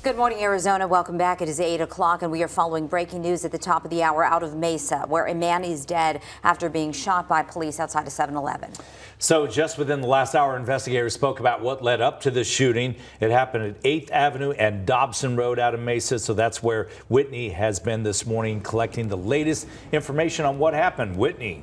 Good morning, Arizona. Welcome back. It is 8 o'clock, and we are following breaking news at the top of the hour out of Mesa, where a man is dead after being shot by police outside of 7-Eleven. So just within the last hour, investigators spoke about what led up to the shooting. It happened at 8th Avenue and Dobson Road out of Mesa. So that's where Whitney has been this morning, collecting the latest information on what happened. Whitney.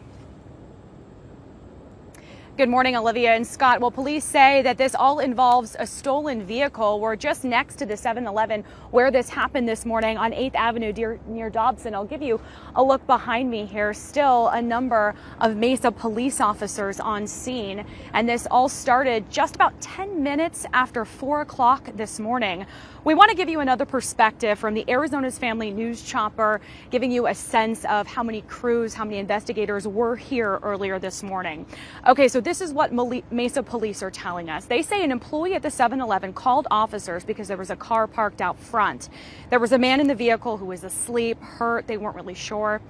Good morning, Olivia and Scott. Well, police say that this all involves a stolen vehicle. We're just next to the 7-Eleven where this happened this morning on 8th Avenue near Dobson. I'll give you a look behind me here. Still a number of Mesa police officers on scene. And this all started just about 10 minutes after 4 o'clock this morning. We want to give you another perspective from the Arizona's Family News Chopper, giving you a sense of how many crews, how many investigators were here earlier this morning. Okay, so this is what Mesa police are telling us. They say an employee at the 7-Eleven called officers because there was a car parked out front. There was a man in the vehicle who was asleep, hurt. They weren't really sure.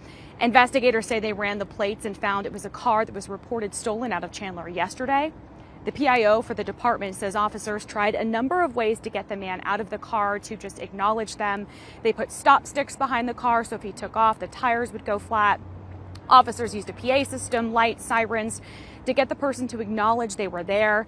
Investigators say they ran the plates and found it was a car that was reported stolen out of Chandler yesterday. The PIO for the department says officers tried a number of ways to get the man out of the car, to just acknowledge them. They put stop sticks behind the car so if he took off, the tires would go flat. Officers used a PA system, lights, sirens to get the person to acknowledge they were there.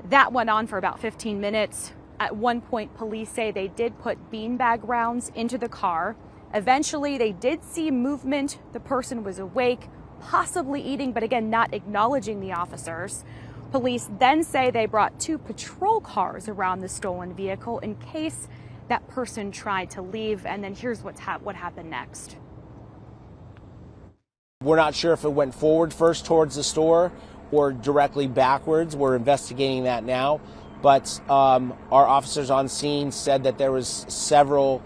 That went on for about 15 minutes. At one point, police say they did put beanbag rounds into the car. Eventually, they did see movement. The person was awake, possibly eating, but again, not acknowledging the officers. Police then say they brought 2 patrol cars around the stolen vehicle in case that person tried to leave. And then here's what happened next. We're not sure if it went forward first towards the store or directly backwards. We're investigating that now. But our officers on scene said that there was several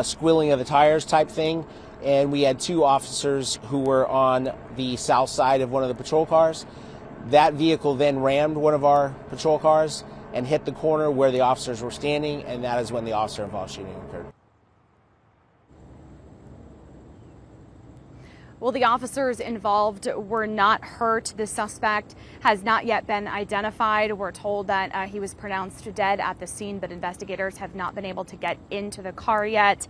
squealing of the tires type thing. And we had 2 officers who were on the south side of one of the patrol cars. That vehicle then rammed one of our patrol cars and hit the corner where the officers were standing, and that is when the officer-involved shooting occurred. Well, the officers involved were not hurt. The suspect has not yet been identified. We're told that he was pronounced dead at the scene, but investigators have not been able to get into the car yet.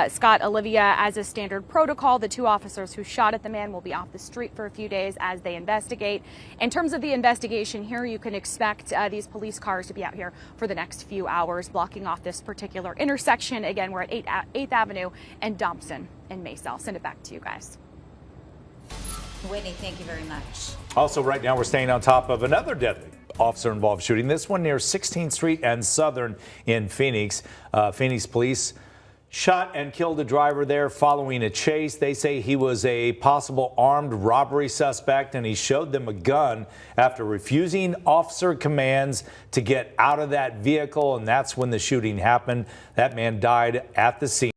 Scott, Olivia, as a standard protocol, the 2 officers who shot at the man will be off the street for a few days as they investigate. In terms of the investigation here, you can expect these police cars to be out here for the next few hours, blocking off this particular intersection. Again, we're at 8th Avenue and Dobson in Mesa. I'll send it back to you guys. Whitney, thank you very much. Also, right now, we're staying on top of another deadly officer-involved shooting. This one near 16th Street and Southern in Phoenix. Phoenix police shot and killed a driver there following a chase. They say he was a possible armed robbery suspect, and he showed them a gun after refusing officer commands to get out of that vehicle, and that's when the shooting happened. That man died at the scene.